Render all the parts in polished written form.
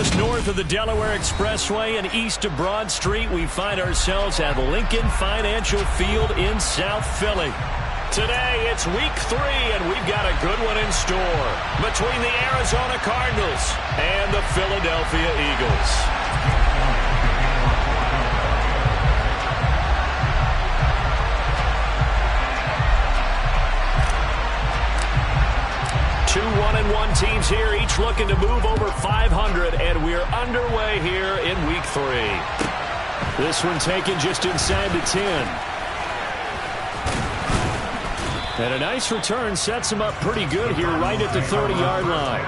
Just north of the Delaware Expressway and east of Broad Street, we find ourselves at Lincoln Financial Field in South Philly. Today, it's week 3, and we've got a good one in store between the Arizona Cardinals and the Philadelphia Eagles. Two 1-1 teams here, each looking to move over 500, and we're underway here in week 3. This one taken just inside the 10. And a nice return sets him up pretty good here right at the 30-yard line.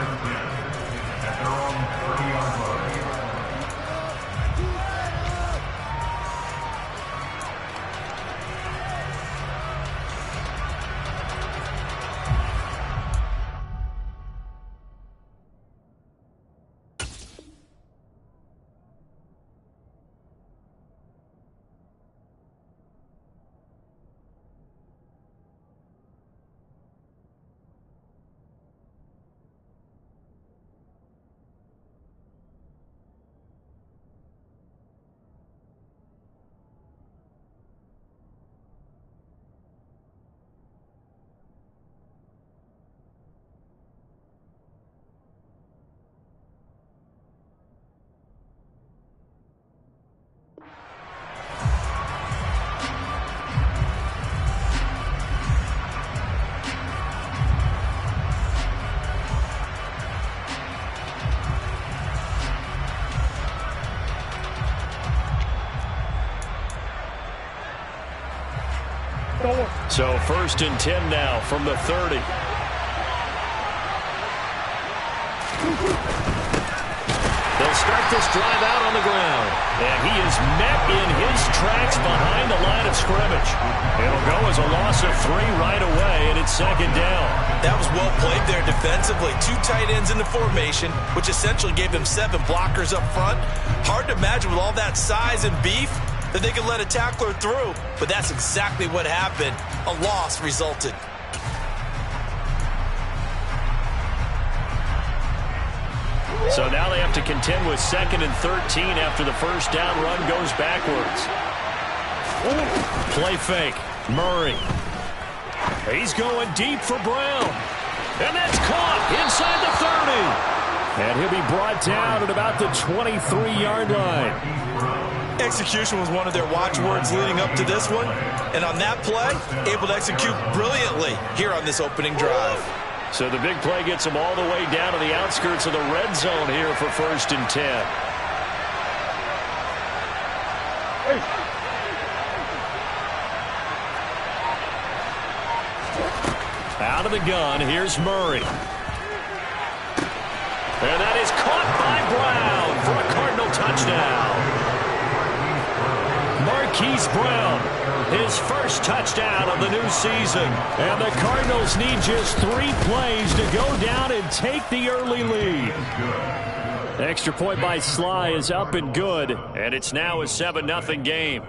So 1st and 10 now from the 30. They'll start this drive out on the ground. And he is met in his tracks behind the line of scrimmage. It'll go as a loss of 3 right away, and it's 2nd down. That was well played there defensively. 2 tight ends in the formation, which essentially gave them 7 blockers up front. Hard to imagine with all that size and beef that they could let a tackler through, but that's exactly what happened. A loss resulted. So now they have to contend with 2nd and 13 after the first down run goes backwards. Play fake. Murray. He's going deep for Brown. And that's caught inside the 30. And he'll be brought down at about the 23-yard line. Execution was one of their watchwords leading up to this one. And on that play, able to execute brilliantly here on this opening drive. So the big play gets them all the way down to the outskirts of the red zone here for 1st and 10. Out of the gun, here's Murray. And that is caught by Brown for a Cardinal touchdown. Marquise Brown, his first touchdown of the new season. And the Cardinals need just 3 plays to go down and take the early lead. Extra point by Sly is up and good, and it's now a 7-0 game.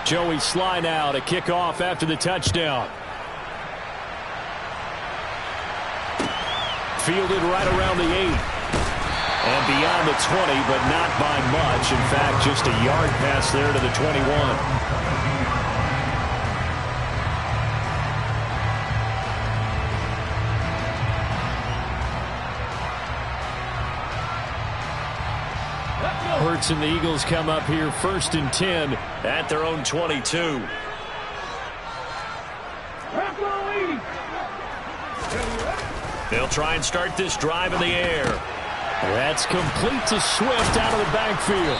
Joey Sly now to kick off after the touchdown. Fielded right around the 8. And beyond the 20, but not by much. In fact, just a yard pass there to the 21. Hurts and the Eagles come up here 1st and 10 at their own 22. They'll try and start this drive in the air. That's complete to Swift out of the backfield.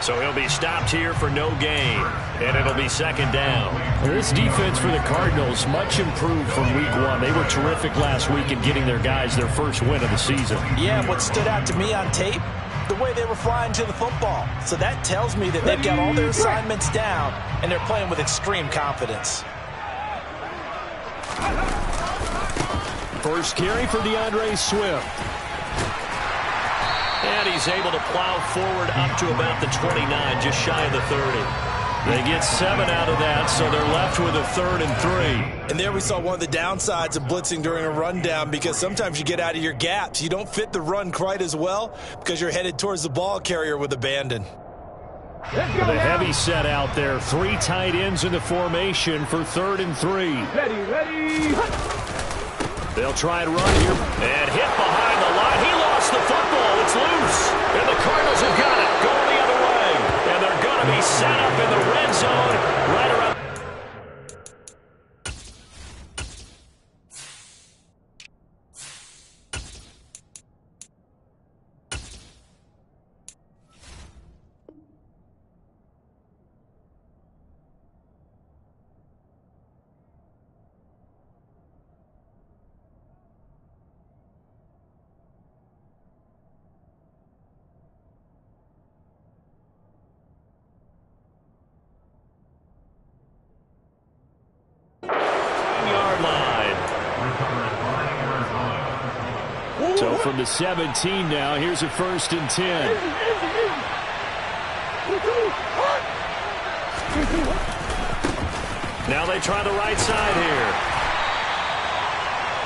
So he'll be stopped here for no gain, and it'll be 2nd down. This defense for the Cardinals much improved from week 1. They were terrific last week in getting their guys their first win of the season. Yeah, what stood out to me on tape, the way they were flying to the football. So that tells me that they've got all their assignments down, and they're playing with extreme confidence. First carry for DeAndre Swift. And he's able to plow forward up to about the 29, just shy of the 30. They get 7 out of that, so they're left with a 3rd and 3. And there we saw one of the downsides of blitzing during a rundown, because sometimes you get out of your gaps. You don't fit the run quite as well because you're headed towards the ball carrier with abandon. The heavy set out there. 3 tight ends in the formation for 3rd and 3. Ready. They'll try and run here. And hit behind the line. He lost the football. It's loose. And the Cardinals have got it. Going the other way. And they're going to be set up in the red zone right around. So from the 17 now, here's a 1st and 10. Now they try the right side here.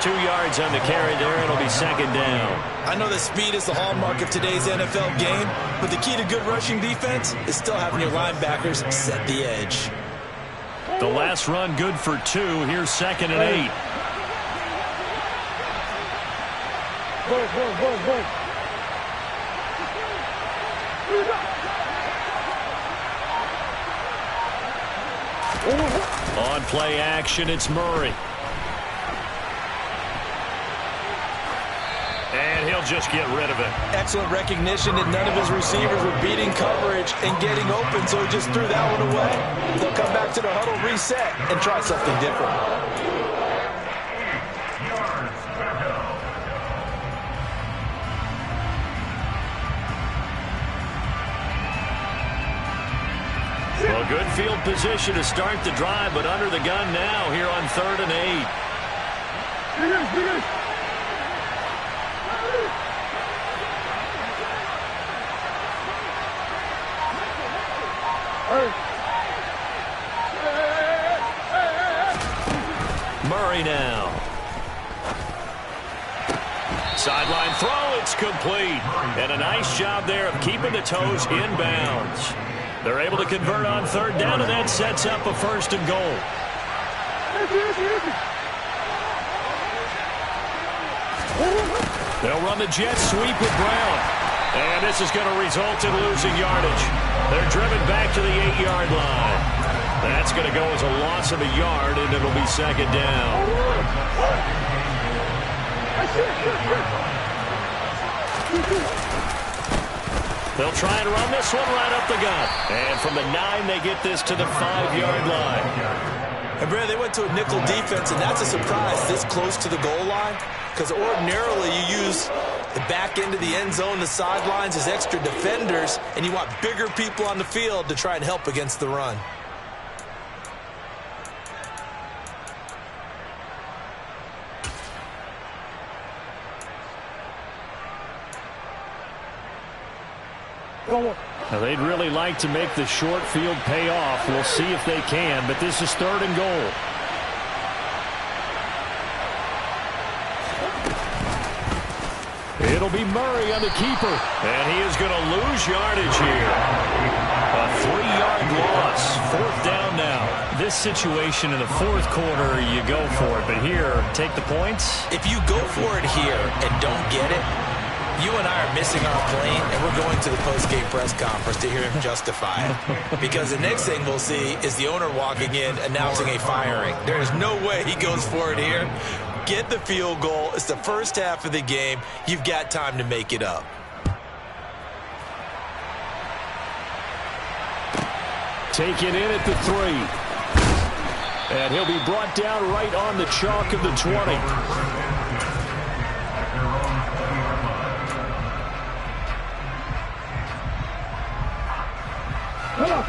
2 yards on the carry there. It'll be 2nd down. I know that speed is the hallmark of today's NFL game, but the key to good rushing defense is still having your linebackers set the edge. The last run good for 2. Here's 2nd and 8. On play action, it's Murray. And he'll just get rid of it. Excellent recognition that none of his receivers were beating coverage and getting open, so he just threw that one away. They'll come back to the huddle, reset, and try something different. Well, good field position to start the drive, but under the gun now here on 3rd and 8. Murray now. Sideline throw, it's complete. And a nice job there of keeping the toes inbounds. They're able to convert on 3rd down, and that sets up a 1st and goal. They'll run the jet sweep with Brown. And this is going to result in losing yardage. They're driven back to the 8-yard line. That's going to go as a loss of a yard, and it'll be 2nd down. They'll try and run this one right up the gut. And from the 9, they get this to the 5-yard line. And, Brad, they went to a nickel defense, and that's a surprise this close to the goal line, because ordinarily you use the back end of the end zone, the sidelines as extra defenders, and you want bigger people on the field to try and help against the run. Now, they'd really like to make the short field pay off. We'll see if they can, but this is 3rd and goal. It'll be Murray on the keeper, and he is going to lose yardage here. A 3-yard loss, 4th down now. This situation in the 4th quarter, you go for it, but here, take the points. If you go for it here and don't get it, you and I are missing our plane, and we're going to the post-game press conference to hear him justify it. Because the next thing we'll see is the owner walking in announcing a firing. There is no way he goes for it here. Get the field goal. It's the first half of the game. You've got time to make it up. Taken in at the 3. And he'll be brought down right on the chalk of the 20.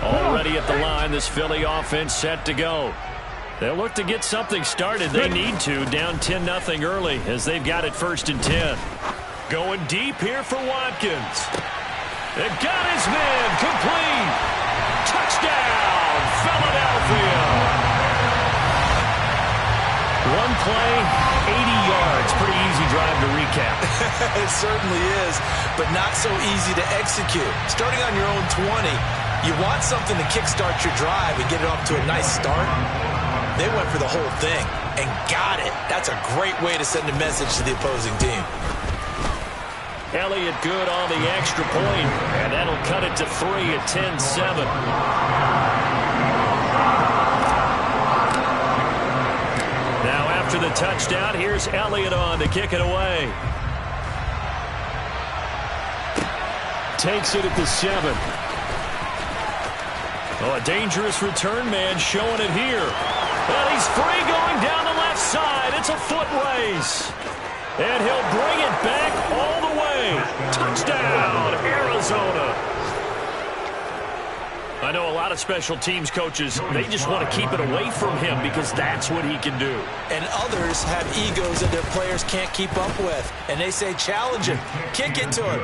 Already at the line, this Philly offense set to go. They'll look to get something started. They need to, down 10-0 early as they've got it 1st and 10. Going deep here for Watkins. It got his man complete. Touchdown, Philadelphia. One play, 80 yards. Pretty easy drive to recap. It certainly is, but not so easy to execute. Starting on your own 20, you want something to kickstart your drive and get it off to a nice start. They went for the whole thing and got it. That's a great way to send a message to the opposing team. Elliott good on the extra point, and that'll cut it to 3 at 10-7. Now after the touchdown, here's Elliott on to kick it away. Takes it at the 7. Oh, a dangerous return man showing it here. And he's free going down the left side. It's a foot race. And he'll bring it back all the way. Touchdown, Arizona. I know a lot of special teams coaches, they just want to keep it away from him because that's what he can do. And others have egos that their players can't keep up with. And they say, challenge him, kick it to him.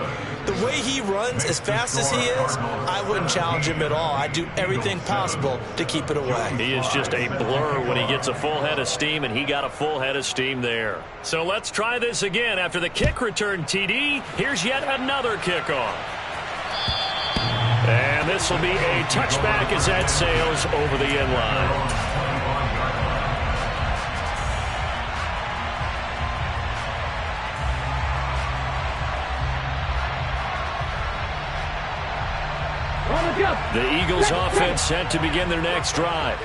The way he runs, as fast as he is, I wouldn't challenge him at all. I'd do everything possible to keep it away. He is just a blur when he gets a full head of steam, and he got a full head of steam there. So let's try this again. After the kick return TD, here's yet another kickoff. And this will be a touchback as that sails over the end line. The Eagles offense set to begin their next drive.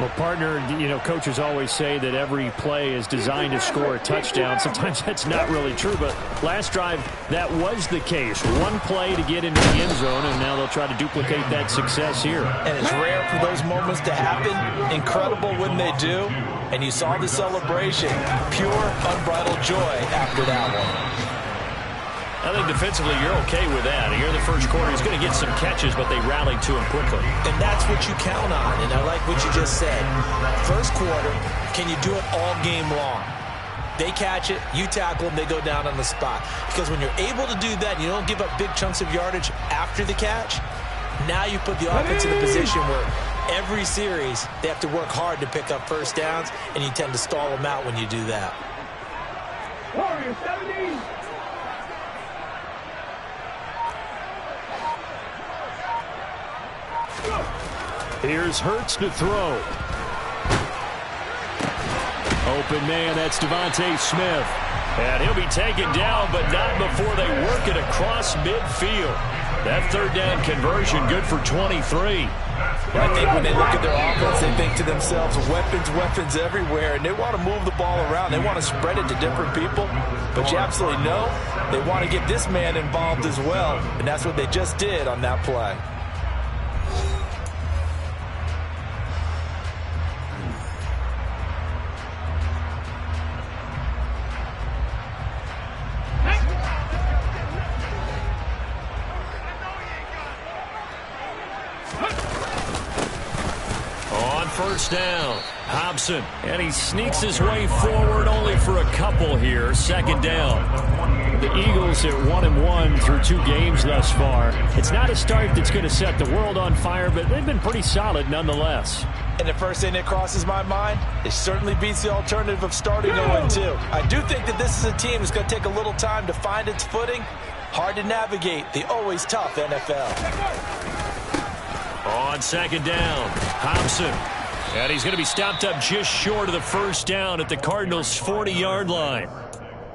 Well, partner, you know, coaches always say that every play is designed to score a touchdown. Sometimes that's not really true, but last drive, that was the case. One play to get into the end zone, and now they'll try to duplicate that success here. And it's rare for those moments to happen. Incredible when they do. And you saw the celebration. Pure, unbridled joy after that one. I think defensively you're okay with that. Here in the first quarter, he's going to get some catches, but they rallied to him quickly. And that's what you count on, and I like what you just said. First quarter, can you do it all game long? They catch it, you tackle them, they go down on the spot. Because when you're able to do that, you don't give up big chunks of yardage after the catch, now you put the offense in a position where every series they have to work hard to pick up first downs, and you tend to stall them out when you do that. Warrior 70. Here's Hurts to throw. Open man, that's Devontae Smith. And he'll be taken down, but not before they work it across midfield. That third down conversion good for 23. I think when they look at their offense, they think to themselves, weapons everywhere, and they want to move the ball around. They want to spread it to different people, but you absolutely know they want to get this man involved as well, and that's what they just did on that play. First down, Hobson, and he sneaks his way forward only for a couple here. Second down. The Eagles at 1-1 through 2 games thus far. It's not a start that's going to set the world on fire, but they've been pretty solid nonetheless. And the first thing that crosses my mind, it certainly beats the alternative of starting 0-2. I do think that this is a team that's going to take a little time to find its footing. Hard to navigate the always tough NFL. On second down, Hobson. And he's going to be stopped up just short of the first down at the Cardinals' 40-yard line.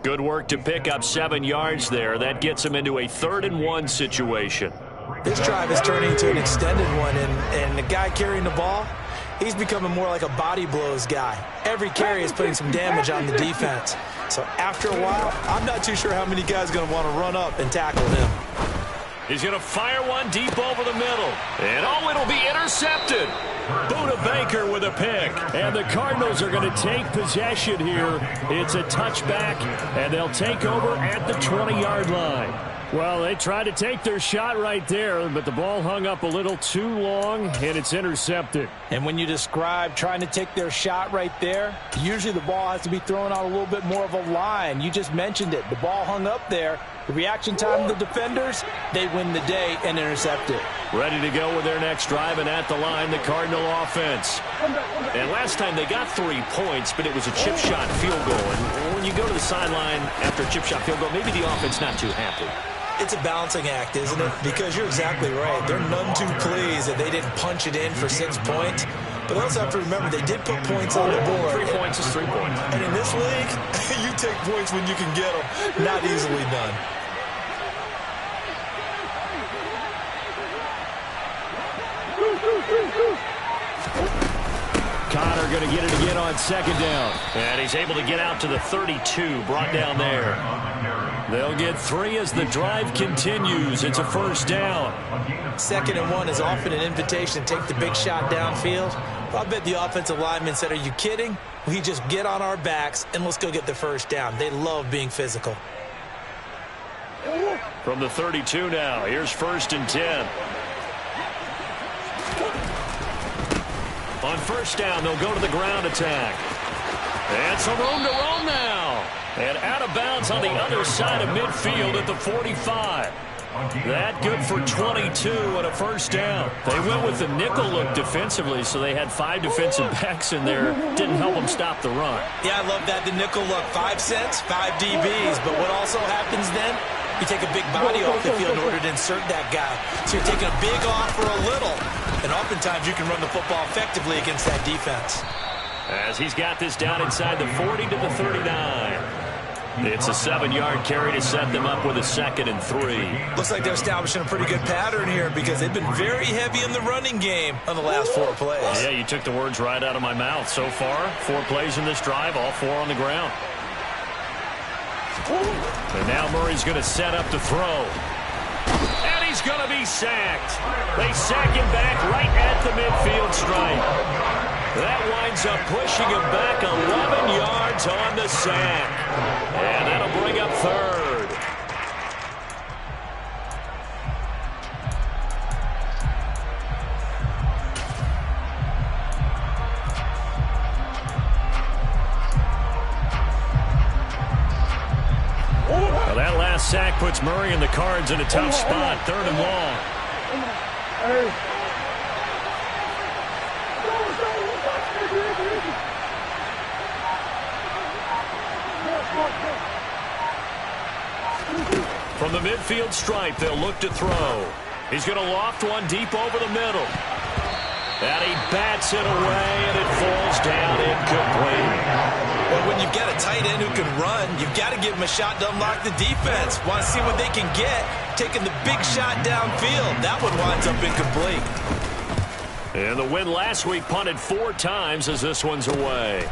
Good work to pick up 7 yards there. That gets him into a 3rd-and-1 situation. This drive is turning into an extended one, and the guy carrying the ball, he's becoming more like a body blows guy. Every carry is putting some damage on the defense. So after a while, I'm not too sure how many guys are going to want to run up and tackle him. He's going to fire one deep over the middle. And oh, it'll be intercepted. Buda Baker with a pick. And the Cardinals are going to take possession here. It's a touchback, and they'll take over at the 20-yard line. Well, they tried to take their shot right there, but the ball hung up a little too long, and it's intercepted. And when you describe trying to take their shot right there, usually the ball has to be thrown out a little bit more of a line. You just mentioned it. The ball hung up there. The reaction time of the defenders, they win the day and intercept it. Ready to go with their next drive, and at the line, the Cardinal offense. And last time they got 3 points, but it was a chip shot field goal. And when you go to the sideline after a chip shot field goal, maybe the offense not too happy. It's a balancing act, isn't it? Because you're exactly right. They're none too pleased that they didn't punch it in for 6 points. But they also have to remember they did put points on the board. 3 points is 3 points. And in this league, you take points when you can get them. Not easily done. Connor going to get it again on second down. And he's able to get out to the 32, brought down there. They'll get 3 as the drive continues. It's a first down. 2nd and 1 is often an invitation to take the big shot downfield. I bet the offensive lineman said, are you kidding? We just get on our backs and let's go get the first down. They love being physical. From the 32 now, here's 1st and 10. On first down, they'll go to the ground attack. And some room to roam now. And out of bounds on the other side of midfield at the 45. That good for 22 and a first down. They went with the nickel look defensively, so they had 5 defensive backs in there. Didn't help them stop the run. Yeah, I love that, the nickel look. 5 cents, 5 DBs. But what also happens then? You take a big body off the field in order to insert that guy. So you're taking a big off for a little. And oftentimes you can run the football effectively against that defense. As he's got this down inside the 40 to the 39. It's a 7-yard carry to set them up with a 2nd and 3. Looks like they're establishing a pretty good pattern here because they've been very heavy in the running game on the last 4 plays. Yeah, you took the words right out of my mouth. So far, 4 plays in this drive, all 4 on the ground. And now Murray's going to set up to throw. And he's going to be sacked. They sack him back right at the midfield stripe. That winds up pushing him back 11 yards on the sack. And that'll bring up 3rd. Well, that last sack puts Murray and the Cards in a tough spot. 3rd and long. From the midfield stripe, they'll look to throw. He's going to loft one deep over the middle. And he bats it away, and it falls down incomplete. Well, when you've got a tight end who can run, you've got to give him a shot to unlock the defense. Want to see what they can get, taking the big shot downfield. That one winds up incomplete. And the win last week punted 4 times as this one's away.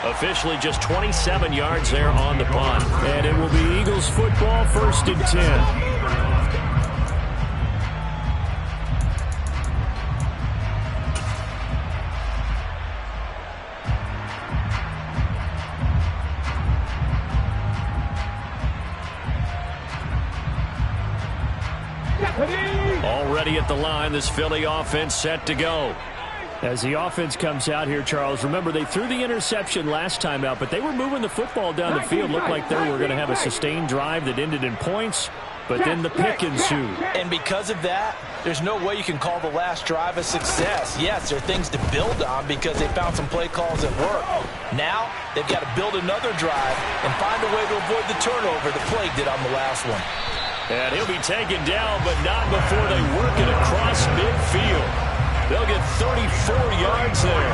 Officially just 27 yards there on the punt. And it will be Eagles football, 1st and 10. Already at the line, this Philly offense set to go. As the offense comes out here, Charles, remember they threw the interception last time out, but they were moving the football down the field. Looked like they were going to have a sustained drive that ended in points, but then the pick ensued. And because of that, there's no way you can call the last drive a success. Yes, there are things to build on because they found some play calls that work. Now, they've got to build another drive and find a way to avoid the turnover the Plague did on the last one. And he'll be taken down, but not before they work it across midfield. They'll get 34 yards there.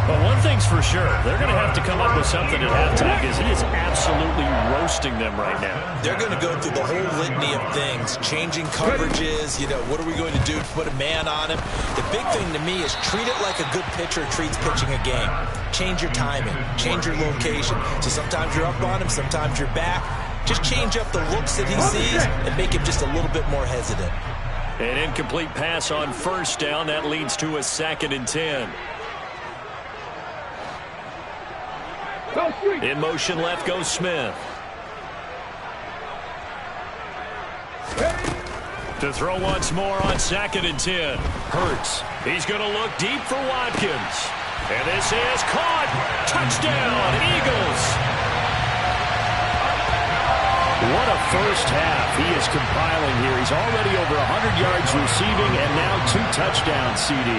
But one thing's for sure, they're going to have to come up with something at halftime because he is absolutely roasting them right now. They're going to go through the whole litany of things, changing coverages, what are we going to do to put a man on him? The big thing to me is treat it like a good pitcher treats pitching a game. Change your timing, change your location. So sometimes you're up on him, sometimes you're back. Just change up the looks that he sees and make him just a little bit more hesitant. An incomplete pass on first down. That leads to a 2nd and 10. In motion left goes Smith. To throw once more on 2nd and 10. Hurts. He's going to look deep for Watkins. And this is caught. Touchdown, Eagles. What a first half he is compiling here. He's already over 100 yards receiving and now 2 touchdowns, CD.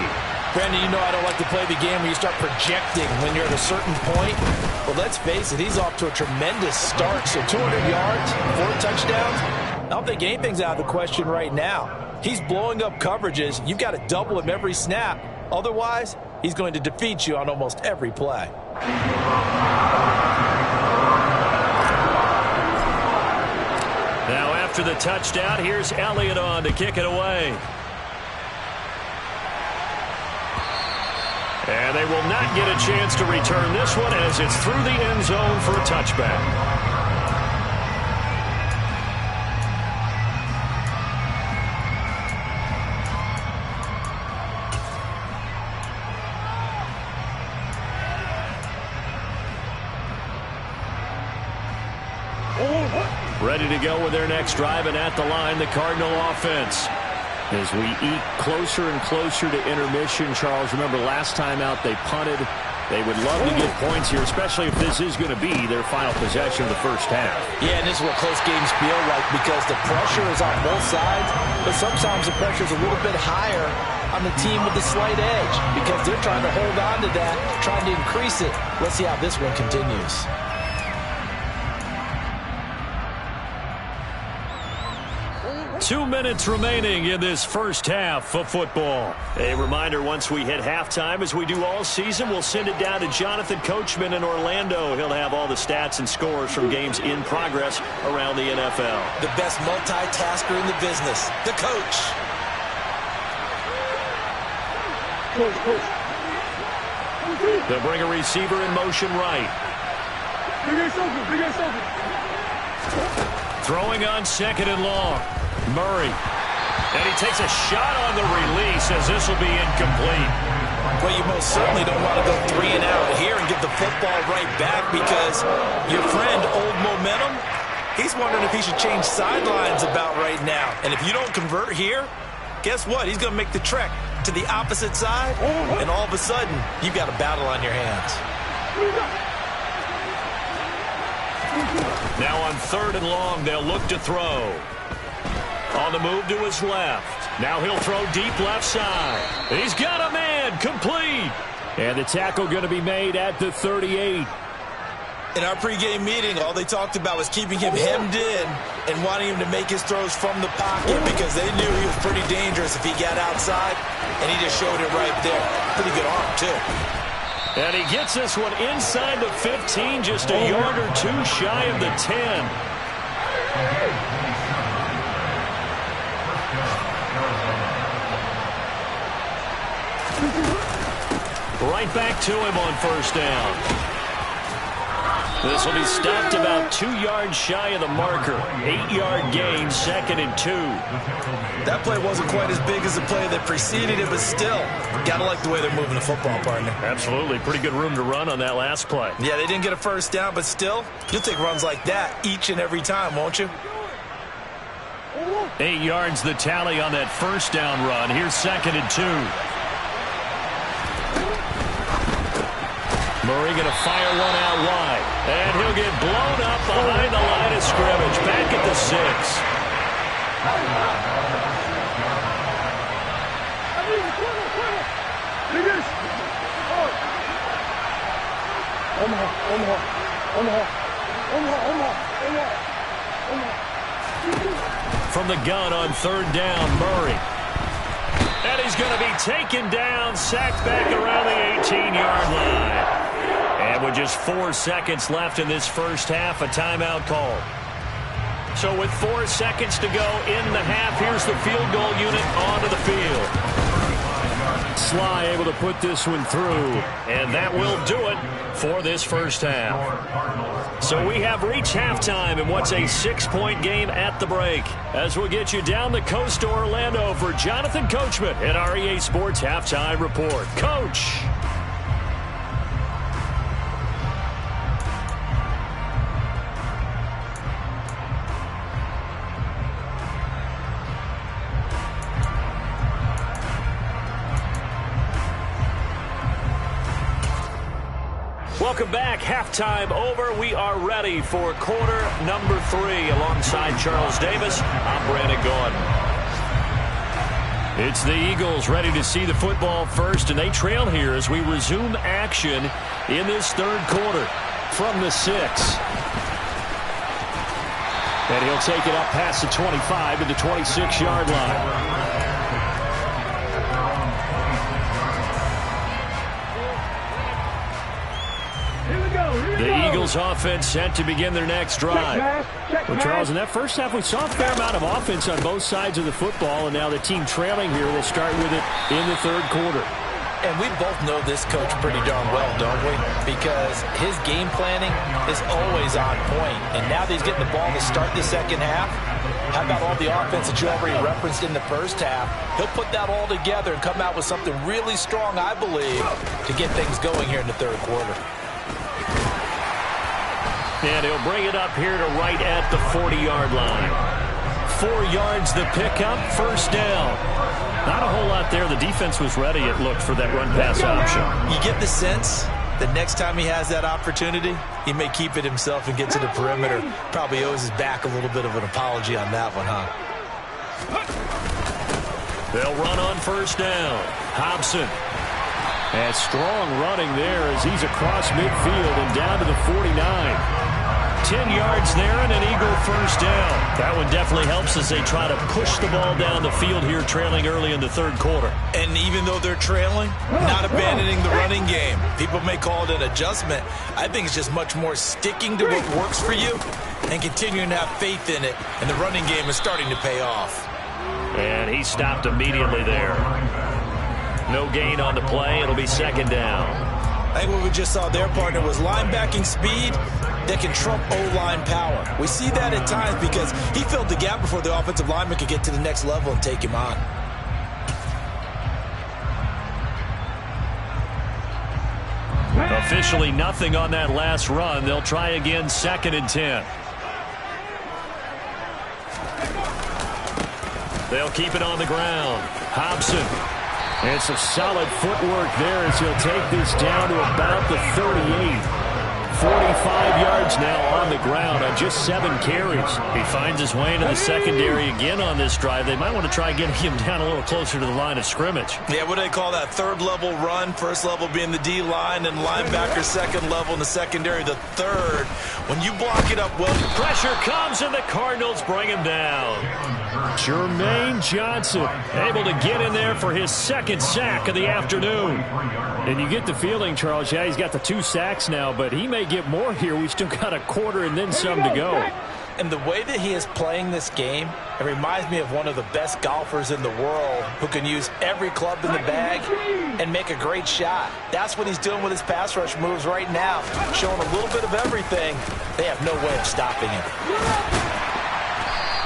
Brandon, you know I don't like to play the game where you start projecting when you're at a certain point. But let's face it, he's off to a tremendous start. So 200 yards, 4 touchdowns. I don't think anything's out of the question right now. He's blowing up coverages. You've got to double him every snap. Otherwise, he's going to defeat you on almost every play. Now after the touchdown, here's Elliott on to kick it away. And they will not get a chance to return this one as it's through the end zone for a touchback. Ready to go with their next drive, and at the line, the Cardinal offense. As we eke closer and closer to intermission, Charles, remember last time out they punted. They would love to get points here, especially if this is going to be their final possession of the first half. Yeah, and this is what close games feel like because the pressure is on both sides, but sometimes the pressure is a little bit higher on the team with the slight edge because they're trying to hold on to that, trying to increase it. Let's see how this one continues. 2 minutes remaining in this first half of football. A reminder, once we hit halftime, as we do all season, we'll send it down to Jonathan Coachman in Orlando. He'll have all the stats and scores from games in progress around the NFL. The best multitasker in the business, the coach. They'll bring a receiver in motion right. Throwing on 2nd and long. Murray. And he takes a shot on the release as this will be incomplete. Well, you most certainly don't want to go 3 and out here and get the football right back because your friend, Old Momentum, he's wondering if he should change sidelines about right now. And if you don't convert here, guess what? He's going to make the trek to the opposite side, and all of a sudden, you've got a battle on your hands. Now on 3rd and long, they'll look to throw. On the move to his left. Now he'll throw deep left side. He's got a man, complete. And the tackle going to be made at the 38. In our pregame meeting, all they talked about was keeping him hemmed in and wanting him to make his throws from the pocket because they knew he was pretty dangerous if he got outside, and he just showed it right there. Pretty good arm, too. And he gets this one inside the 15, just a yard or 2 shy of the 10. Right back to him on 1st down. This will be stopped about 2 yards shy of the marker. 8-yard gain, 2nd and 2. That play wasn't quite as big as the play that preceded it, but still, gotta like the way they're moving the football, partner. Absolutely. Pretty good room to run on that last play. Yeah, they didn't get a 1st down, but still, you'll take runs like that each and every time, won't you? 8 yards the tally on that 1st down run. Here's 2nd and 2. Murray going to fire one out wide. And he'll get blown up behind the line of scrimmage. Back at the 6. From the gun on 3rd down, Murray. And he's going to be taken down, sacked back around the 18-yard line. And with just 4 seconds left in this first half, a timeout call. So with 4 seconds to go in the half, here's the field goal unit onto the field. Sly able to put this one through, and that will do it for this first half. So we have reached halftime in what's a 6-point game at the break. As we'll get you down the coast to Orlando for Jonathan Coachman at our EA Sports Halftime Report. Coach. Welcome back. Halftime over. We are ready for quarter number 3. Alongside Charles Davis, I'm Brandon Gordon. It's the Eagles ready to see the football first, and they trail here as we resume action in this third quarter from the 6. And he'll take it up past the 25 to the 26-yard line. The Eagles offense set to begin their next drive. Well, Charles, in that first half, we saw a fair amount of offense on both sides of the football, and now the team trailing here will start with it in the third quarter. And we both know this coach pretty darn well, don't we? Because his game planning is always on point. And now that he's getting the ball to start the second half, how about all the offense that you already referenced in the first half? He'll put that all together and come out with something really strong, I believe, to get things going here in the third quarter. And he'll bring it up here to right at the 40-yard line. 4 yards the pickup, first down. Not a whole lot there. The defense was ready, it looked, for that run-pass option. You get the sense that next time he has that opportunity, he may keep it himself and get to the perimeter. Probably owes his back a little bit of an apology on that one, huh? They'll run on first down. Hobson. And strong running there as he's across midfield and down to the 49. 10 yards there and an Eagle first down. That one definitely helps as they try to push the ball down the field here, trailing early in the third quarter. And even though they're trailing, not abandoning the running game. People may call it an adjustment. I think it's just much more sticking to what works for you and continuing to have faith in it. And the running game is starting to pay off. And he stopped immediately there. No gain on the play. It'll be second down. I think what we just saw there, partner, was linebacking speed that can trump O-line power. We see that at times because he filled the gap before the offensive lineman could get to the next level and take him on. Officially nothing on that last run. They'll try again, second and 10. They'll keep it on the ground. Hobson. And some solid footwork there as he'll take this down to about the 38. 45 yards now on the ground on just 7 carries. He finds his way into the secondary again on this drive. They might want to try getting him down a little closer to the line of scrimmage. Yeah, what do they call that? Third level run. First level being the D-line and linebacker, second level in the secondary, the third. When you block it up well. Pressure comes and the Cardinals bring him down. Jermaine Johnson able to get in there for his second sack of the afternoon. And you get the feeling, Charles, yeah, he's got the 2 sacks now, but he may get more here. We've still got a quarter and then some to go. And the way that he is playing this game, it reminds me of one of the best golfers in the world who can use every club in the bag and make a great shot. That's what he's doing with his pass rush moves right now, showing a little bit of everything. They have no way of stopping him.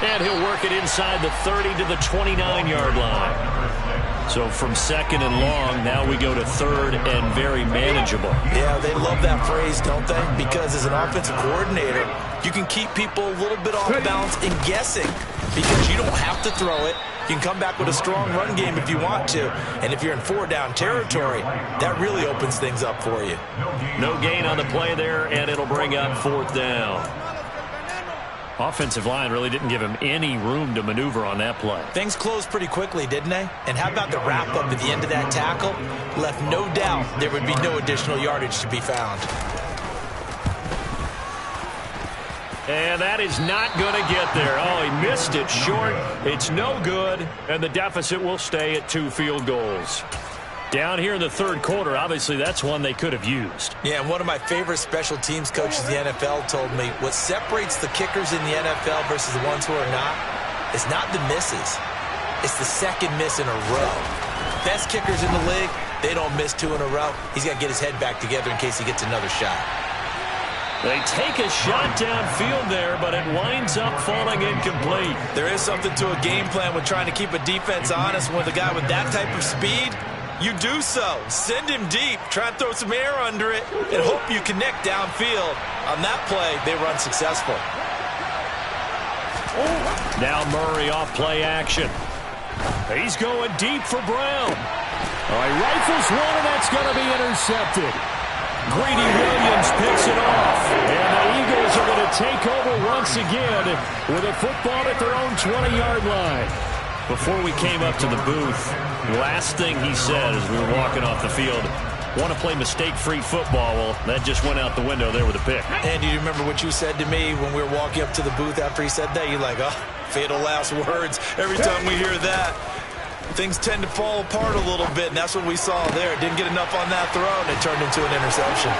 And he'll work it inside the 30 to the 29-yard line. So from second and long, now we go to third and very manageable. Yeah, they love that phrase, don't they? Because as an offensive coordinator, you can keep people a little bit off balance and guessing because you don't have to throw it. You can come back with a strong run game if you want to. And if you're in 4-down territory, that really opens things up for you. No gain on the play there, and it'll bring up fourth down. Offensive line really didn't give him any room to maneuver on that play. Things closed pretty quickly, didn't they? And how about the wrap-up at the end of that tackle? Left no doubt there would be no additional yardage to be found. And that is not going to get there. Oh, he missed it short. It's no good, and the deficit will stay at 2 field goals. Down here in the third quarter, obviously that's one they could have used. Yeah, and one of my favorite special teams coaches in the NFL told me what separates the kickers in the NFL versus the ones who are not is not the misses. It's the second miss in a row. Best kickers in the league, they don't miss 2 in a row. He's got to get his head back together in case he gets another shot. They take a shot downfield there, but it winds up falling incomplete. There is something to a game plan with trying to keep a defense honest with a guy with that type of speed. You do so. Send him deep. Try and throw some air under it and hope you connect downfield. On that play, they run successful. Now Murray off play action. He's going deep for Brown. All right, rifles one, and that's going to be intercepted. Greedy Williams picks it off. And the Eagles are going to take over once again with a football at their own 20-yard line. Before we came up to the booth, last thing he said as we were walking off the field, want to play mistake-free football. Well, that just went out the window there with a pick. And you remember what you said to me when we were walking up to the booth after he said that? You're like, oh, fatal last words. Every time we hear that, things tend to fall apart a little bit, and that's what we saw there. Didn't get enough on that throw, and it turned into an interception.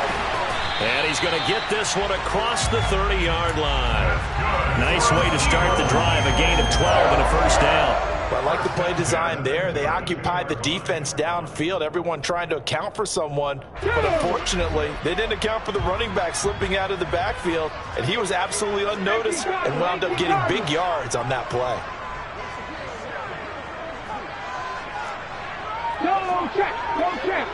And he's going to get this one across the 30-yard line. Nice way to start the drive, a gain of 12 and a first down. Well, I like the play design there. They occupied the defense downfield, everyone trying to account for someone. But unfortunately, they didn't account for the running back slipping out of the backfield, and he was absolutely unnoticed and wound up getting big yards on that play. Go check, go check.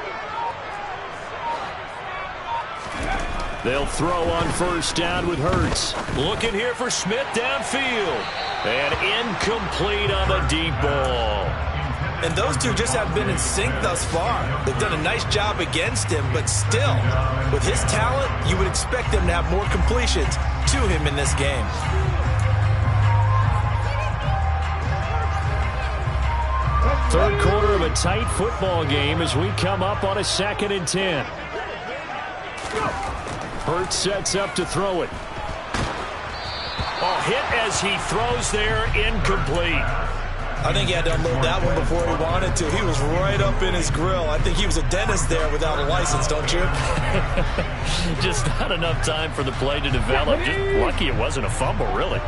They'll throw on first down with Hurts. Looking here for Smith downfield. And incomplete on the deep ball. And those two just have been in sync thus far. They've done a nice job against him, but still, with his talent, you would expect them to have more completions to him in this game. Third quarter of a tight football game as we come up on a 2nd and 10. Hurts sets up to throw it. Oh, hit as he throws there, incomplete. I think he had to unload that one before he wanted to. He was right up in his grill. I think he was a dentist there without a license, don't you? Just not enough time for the play to develop. Just lucky it wasn't a fumble, really.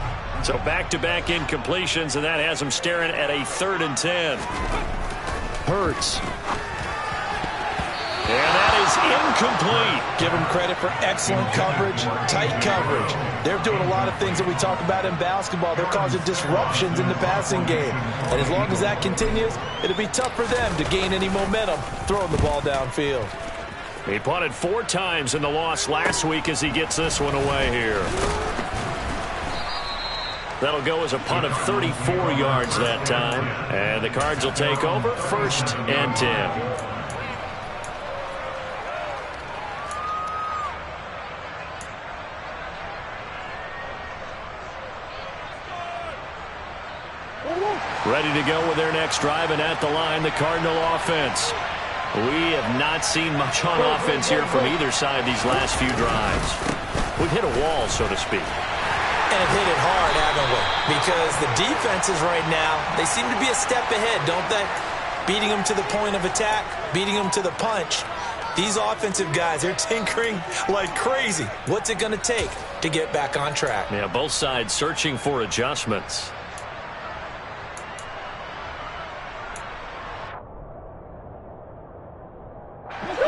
So back-to-back incompletions, and that has him staring at a 3rd and 10. Hurts. And that is incomplete. Give them credit for excellent coverage, tight coverage. They're doing a lot of things that we talk about in basketball. They're causing disruptions in the passing game. And as long as that continues, it'll be tough for them to gain any momentum throwing the ball downfield. He punted 4 times in the loss last week as he gets this one away here. That'll go as a punt of 34 yards that time. And the Cards will take over 1st and 10. Ready to go with their next drive, and at the line, the Cardinal offense. We have not seen much on offense here from either side these last few drives. We've hit a wall, so to speak. And have hit it hard, haven't we? Because the defenses right now, they seem to be a step ahead, don't they? Beating them to the point of attack, beating them to the punch. These offensive guys, they're tinkering like crazy. What's it going to take to get back on track? Yeah, both sides searching for adjustments.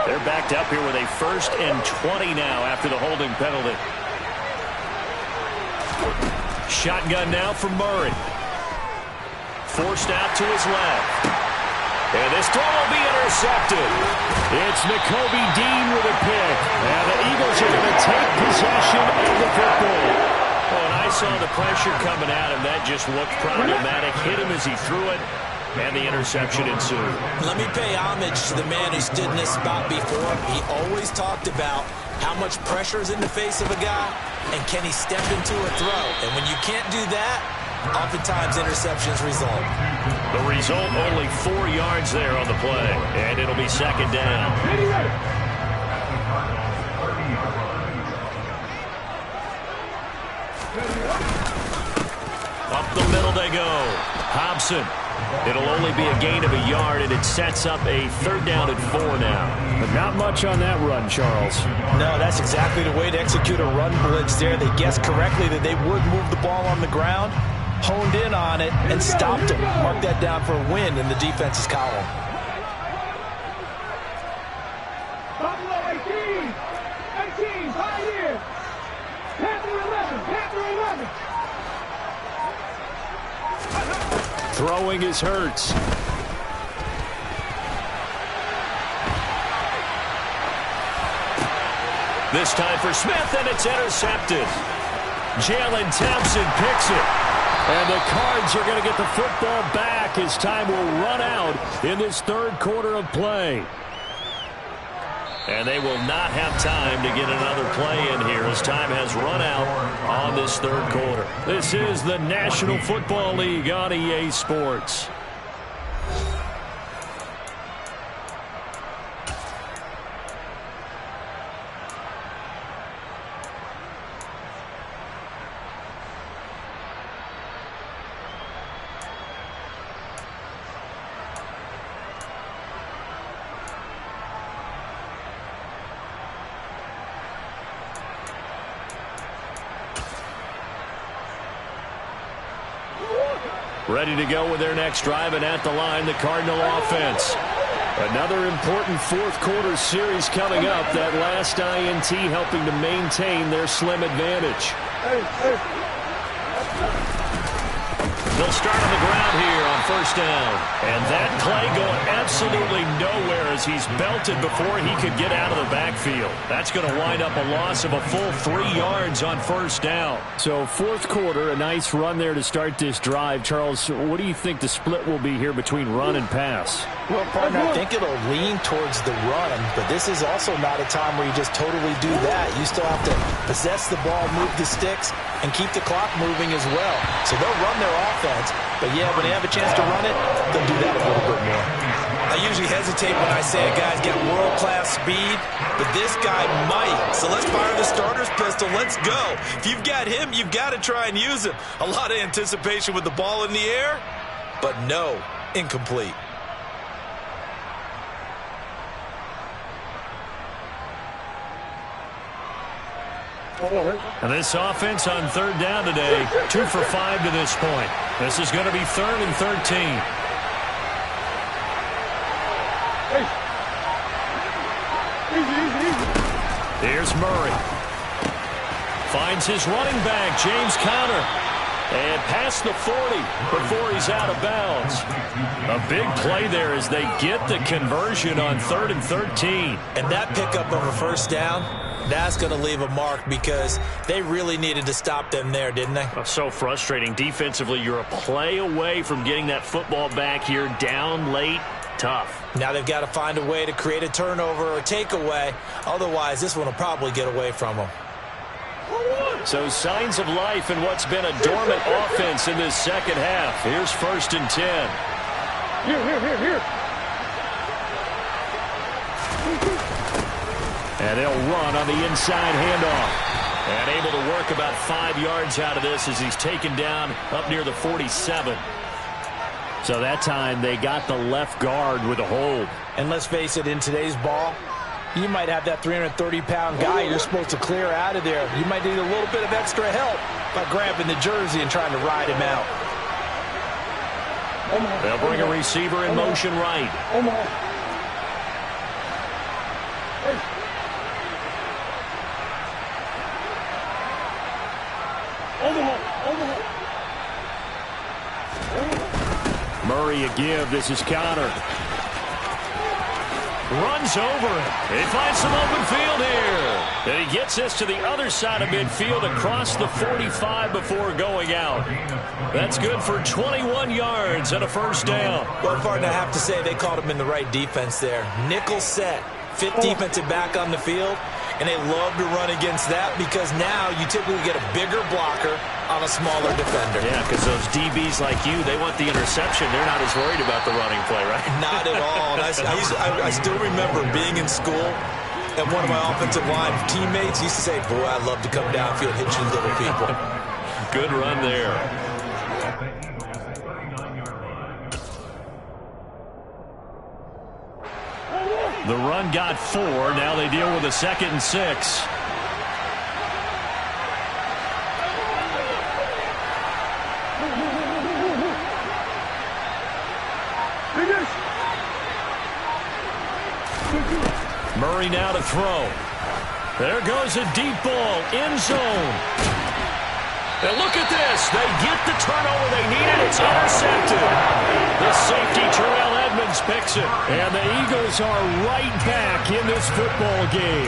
They're backed up here with a 1st and 20 now after the holding penalty. Shotgun now from Murray. Forced out to his left. And this throw will be intercepted. It's Nakobe Dean with a pick. And the Eagles are going to take possession of the football. Oh, and I saw the pressure coming at him. That just looked problematic. Hit him as he threw it. And the interception ensued. Let me pay homage to the man who stood in this spot before. He always talked about how much pressure is in the face of a guy, and can he step into a throw. And when you can't do that, oftentimes interceptions result. The result, only 4 yards there on the play. And it'll be 2nd down. Up the middle they go. Hobson. It'll only be a gain of a yard, and it sets up a 3rd down and 4 now. But not much on that run, Charles. No, that's exactly the way to execute a run blitz there. They guessed correctly that they would move the ball on the ground, honed in on it, and stopped him. Mark that down for a win in the defense's column. Buffalo 18, Pioneers. Panther 11, Panther 11. Throwing is Hurts. This time for Smith, and it's intercepted. Jalen Thompson picks it. And the Cards are going to get the football back as time will run out in this 3rd quarter of play. And they will not have time to get another play in here as time has run out on this third quarter. This is the National Football League on EA Sports. Ready to go with their next drive, and at the line, the Cardinal offense. Another important fourth quarter series coming up. That last INT helping to maintain their slim advantage. They'll start on the ground here on first down. And that play going absolutely nowhere as he's belted before he could get out of the backfield. That's going to wind up a loss of a full 3 yards on first down. So fourth quarter, a nice run there to start this drive. Charles, what do you think the split will be here between run and pass? Well, partner, I think it'll lean towards the run, but this is also not a time where you just totally do that. You still have to possess the ball, move the sticks, and keep the clock moving as well. So they'll run their offense, but yeah, when they have a chance to run it, they'll do that a little bit more. I usually hesitate when I say a guy's got world-class speed, but this guy might. So let's fire the starter's pistol. Let's go. If you've got him, you've got to try and use him. A lot of anticipation with the ball in the air, but no, incomplete. And this offense on third down today, 2 for 5 to this point. This is going to be 3rd and 13. Here's Murray. Finds his running back, James Conner. And past the 40 before he's out of bounds. A big play there as they get the conversion on 3rd and 13. And that pickup of a first down, that's going to leave a mark because they really needed to stop them there, didn't they? So frustrating. Defensively, you're a play away from getting that football back here down late. Tough. Now they've got to find a way to create a turnover or takeaway. Otherwise, this one will probably get away from them. So signs of life in what's been a dormant offense in this second half. Here's 1st and 10. Here. And they'll run on the inside handoff. And able to work about 5 yards out of this as he's taken down up near the 47. So that time they got the left guard with a hold. And let's face it, in today's ball, you might have that 330-pound guy you're supposed to clear out of there. You might need a little bit of extra help by grabbing the jersey and trying to ride him out. They'll bring a receiver in motion right. Murray a give. This is Conner. Runs over it. He finds some open field here. And he gets this to the other side of midfield across the 45 before going out. That's good for 21 yards and a first down. Well, partner, I have to say they called him in the right defense there. Nickel set. 5th defensive back on the field. And they love to run against that because now you typically get a bigger blocker on a smaller defender. Yeah, because those DBs like you, they want the interception. They're not as worried about the running play, right? Not at all. And I still remember being in school, and one of my offensive line teammates used to say, boy, I'd love to come downfield, hit you little people. Good run there. The run got 4. Now they deal with a 2nd and 6. Murray now to throw. There goes a deep ball, end zone. And look at this. They get the turnover they needed. It's intercepted. The safety, Terrell Edmonds, picks it. And the Eagles are right back in this football game.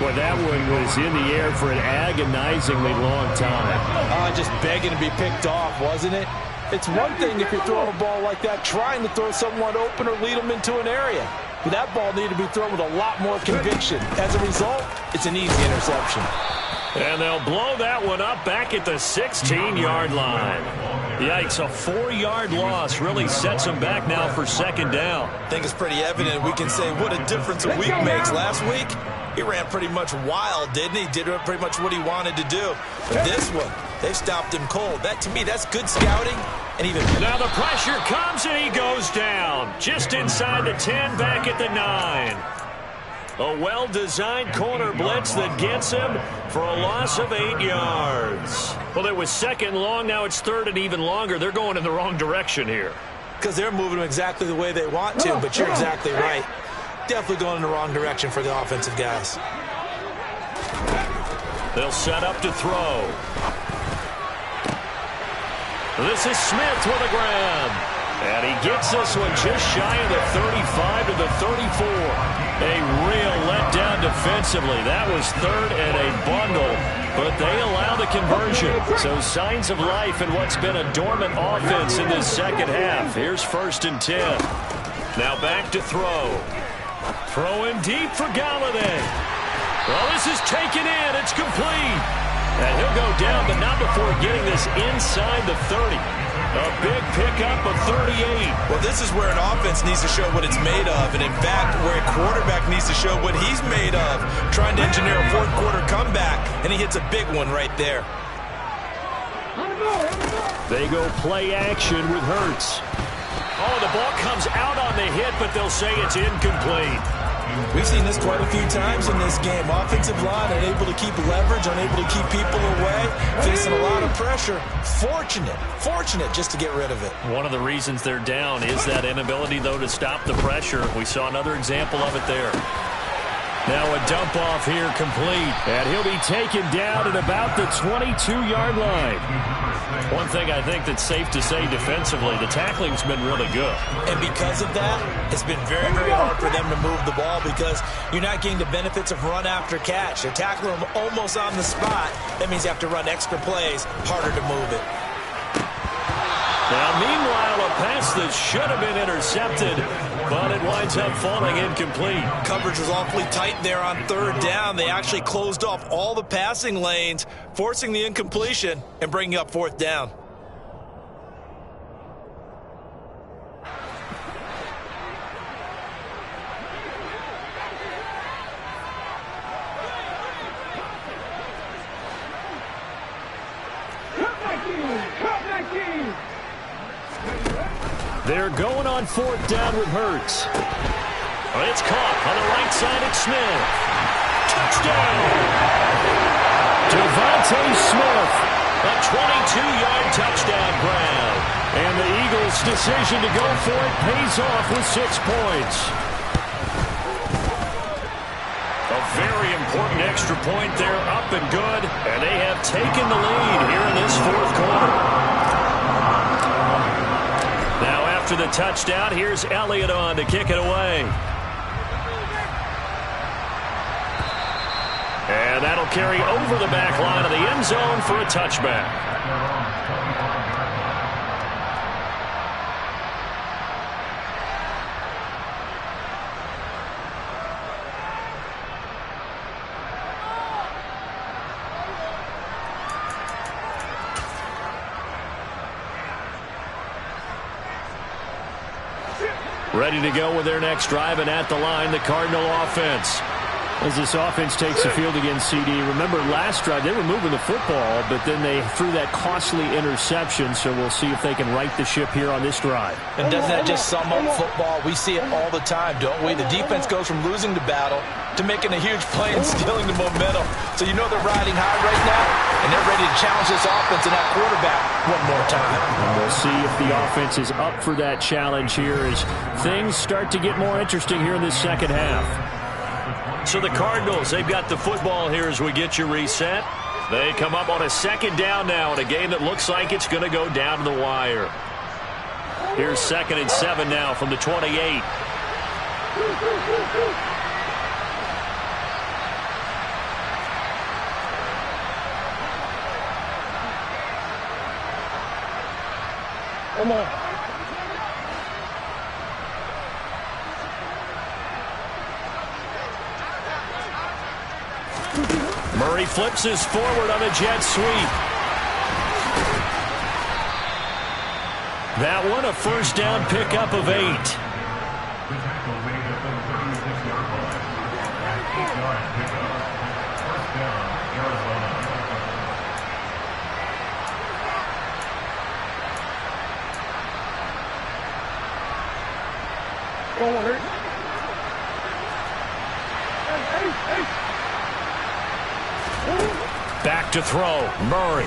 Well, that one was in the air for an agonizingly long time. Just begging to be picked off, wasn't it? It's one thing if you're throwing a ball like that, trying to throw someone open or lead them into an area. but that ball needed to be thrown with a lot more conviction. As a result, it's an easy interception. And they'll blow that one up back at the 16-yard line. Yikes, a 4-yard loss really sets them back now for second down. I think it's pretty evident. We can say what a difference a week makes. Last week, he ran pretty much wild, didn't he? Did pretty much what he wanted to do. But this one, they stopped him cold. That, to me, that's good scouting. And even now the pressure comes and he goes down. Just inside the 10, back at the 9. A well-designed corner blitz that gets him for a loss of 8 yards. Well, it was second long. Now it's third and even longer. They're going in the wrong direction here. Because they're moving exactly the way they want to, but you're exactly right. Definitely going in the wrong direction for the offensive guys. They'll set up to throw. This is Smith with a grab. And he gets this one just shy of the 35 to the 34. A real letdown defensively. That was third and a bundle, but they allow the conversion. So signs of life in what's been a dormant offense in this second half. Here's 1st and 10. Now back to throw. Throwing deep for Galladay. Well, this is taken in. It's complete. And he'll go down, but not before getting this inside the 30. A big pickup of 38. Well, this is where an offense needs to show what it's made of. And, in fact, where a quarterback needs to show what he's made of. Trying to engineer a fourth-quarter comeback, and he hits a big one right there. They go play action with Hurts. Oh, the ball comes out on the hit, but they'll say it's incomplete. We've seen this quite a few times in this game. Offensive line unable to keep leverage, unable to keep people away, facing a lot of pressure. Fortunate just to get rid of it. One of the reasons they're down is that inability, though, to stop the pressure. We saw another example of it there. Now a dump off here complete, and he'll be taken down at about the 22-yard line. One thing I think that's safe to say defensively, the tackling's been really good. And because of that, it's been very, very hard for them to move the ball because you're not getting the benefits of run after catch. They're tackling them almost on the spot. That means you have to run extra plays, harder to move it. Now, meanwhile, a pass that should have been intercepted, but it winds up falling incomplete. Coverage was awfully tight there on third down. They actually closed off all the passing lanes, forcing the incompletion and bringing up fourth down. They're going on fourth down with Hurts. It's caught on the right side at Smith. Touchdown! Devontae Smith, a 22-yard touchdown grab. And the Eagles' decision to go for it pays off with 6 points. A very important extra point there, up and good. And they have taken the lead here in this fourth quarter. After the touchdown, here's Elliott on to kick it away. And that'll carry over the back line of the end zone for a touchback. Ready to go with their next drive, and at the line, the Cardinal offense. As this offense takes the field against CD, remember last drive they were moving the football, but then they threw that costly interception, so we'll see if they can right the ship here on this drive. And doesn't that just sum up football? We see it all the time, don't we? The defense goes from losing the battle to making a huge play and stealing the momentum. So you know they're riding high right now, and they're ready to challenge this offense and that quarterback one more time. And we'll see if the offense is up for that challenge here as things start to get more interesting here in this second half. So the Cardinals, they've got the football here as we get you reset. They come up on a second down now in a game that looks like it's going to go down to the wire. Here's 2nd and 7 now from the 28. Come on. Murray flips this forward on a jet sweep. That one a first down pickup of 8. Back to throw, Murray.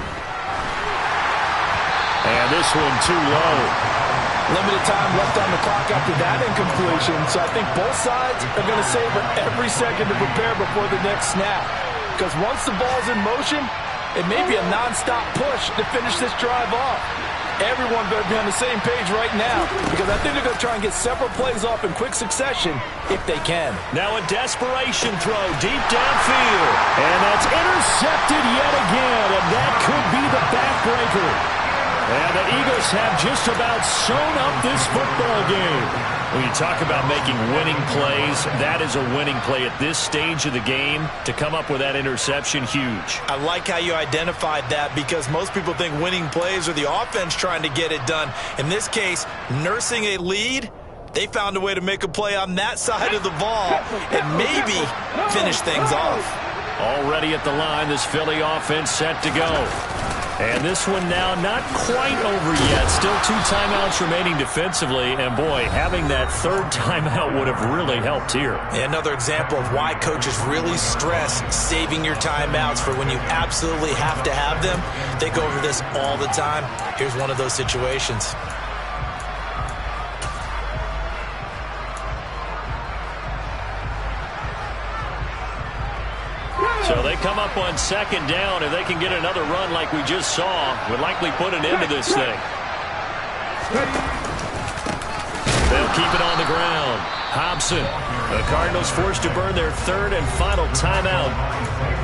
And this one too low. Limited time left on the clock after that incompletion, so I think both sides are going to savor every second to prepare before the next snap. Because once the ball's in motion, it may be a nonstop push to finish this drive off. Everyone better be on the same page right now, because I think they're going to try and get several plays off in quick succession if they can. Now a desperation throw deep downfield. And that's intercepted yet again, and that could be the backbreaker. And the Eagles have just about sewn up this football game. When you talk about making winning plays, that is a winning play at this stage of the game. To come up with that interception, huge. I like how you identified that, because most people think winning plays are the offense trying to get it done. In this case, nursing a lead, they found a way to make a play on that side of the ball and maybe finish things off. Already at the line, this Philly offense set to go. And this one now not quite over yet. Still 2 timeouts remaining defensively. And, boy, having that third timeout would have really helped here. Another example of why coaches really stress saving your timeouts for when you absolutely have to have them. They go over this all the time. Here's one of those situations. So they come up on second down. If they can get another run like we just saw, would likely put an end to this thing. They'll keep it on the ground. Hobson. The Cardinals forced to burn their third and final timeout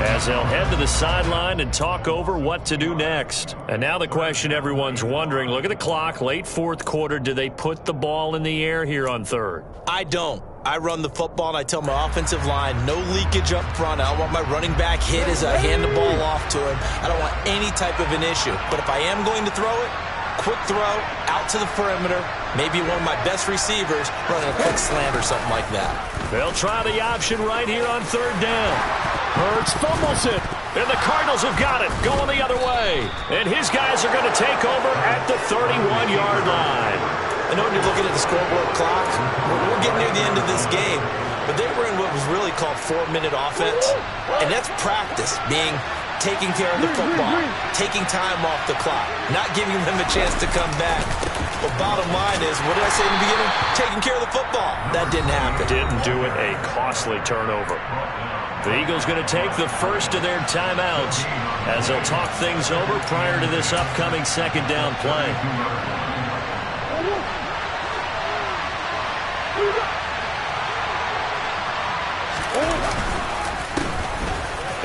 as they'll head to the sideline and talk over what to do next. And now the question everyone's wondering, look at the clock, late fourth quarter, do they put the ball in the air here on third? I don't. I run the football and I tell my offensive line, no leakage up front. I don't want my running back hit as I hand the ball off to him. I don't want any type of an issue. But if I am going to throw it, quick throw, out to the perimeter, maybe one of my best receivers running a quick slant or something like that. They'll try the option right here on third down. Hurts fumbles it, and the Cardinals have got it going the other way. And his guys are going to take over at the 31-yard line. I know when you're looking at the scoreboard clock, we're getting near the end of this game, but they were in what was really called 4-minute offense, and that's practice, being taking care of the football, taking time off the clock, not giving them a chance to come back. But bottom line is, what did I say in the beginning? Taking care of the football. That didn't happen. Didn't do it, a costly turnover. The Eagles going to take the first of their timeouts as they'll talk things over prior to this upcoming second down play.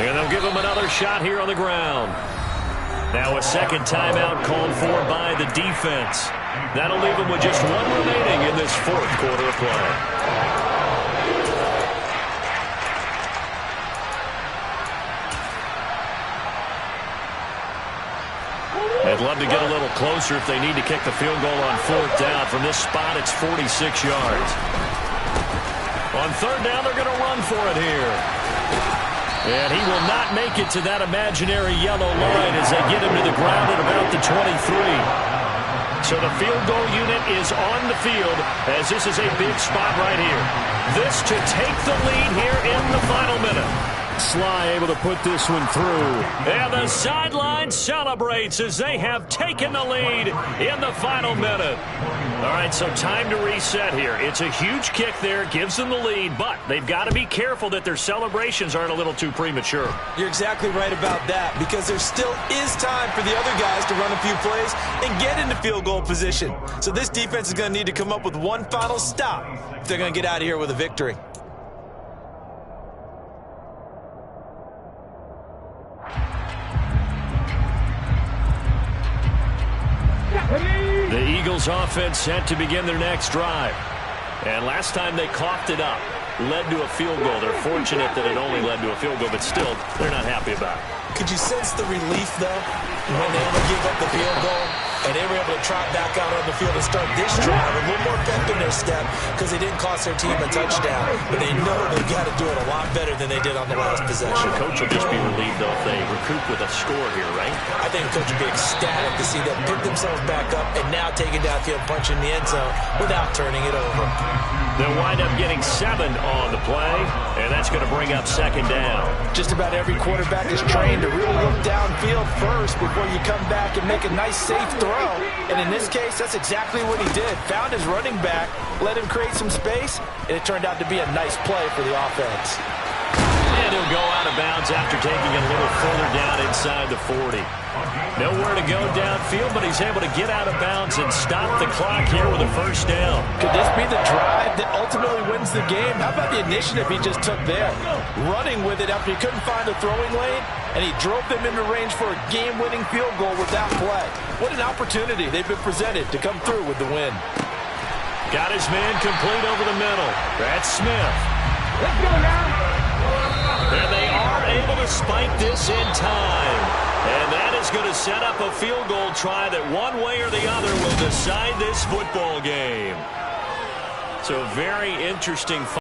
And they'll give him another shot here on the ground. Now a second timeout called for by the defense. That'll leave them with just one remaining in this fourth quarter of play. They'd love to get a little closer if they need to kick the field goal on fourth down. From this spot, it's 46 yards. On third down, they're going to run for it here. And he will not make it to that imaginary yellow line as they get him to the ground at about the 23. So the field goal unit is on the field as this is a big spot right here. This to take the lead here in the final minute. Sly able to put this one through. And the sideline celebrates as they have taken the lead in the final minute. All right, so time to reset here. It's a huge kick there, gives them the lead, but they've got to be careful that their celebrations aren't a little too premature. You're exactly right about that, because there still is time for the other guys to run a few plays and get into field goal position. So this defense is going to need to come up with one final stop if they're going to get out of here with a victory. The Eagles offense set to begin their next drive. And last time they coughed it up. led to a field goal. They're fortunate that it only led to a field goal, but still, they're not happy about it. Could you sense the relief, though, when they only gave up the field goal and they were able to trot back out on the field and start this drive? A little more pep in their step because they didn't cost their team a touchdown. But they know they've got to do it a lot better than they did on the last possession. The coach will just be relieved, though, if they recoup with a score here, right? I think the coach will be ecstatic to see them pick themselves back up and now take it downfield, punch in the end zone without turning it over. They'll wind up getting 7 on the play, and that's going to bring up second down. Just about every quarterback is trained to really look downfield first before you come back and make a nice, safe throw. And in this case, that's exactly what he did. Found his running back, let him create some space, and it turned out to be a nice play for the offense. And he'll go out of bounds after taking it a little further down inside the 40. Nowhere to go downfield, but he's able to get out of bounds and stop the clock here with a first down. Could this be the drive that ultimately wins the game? How about the initiative he just took there? Running with it after he couldn't find a throwing lane, and he drove them into range for a game-winning field goal with that play. What an opportunity they've been presented to come through with the win. Got his man complete over the middle. That's Smith. Let's go now. And they are able to spike this in time. And that is going to set up a field goal try that one way or the other will decide this football game. So very interesting.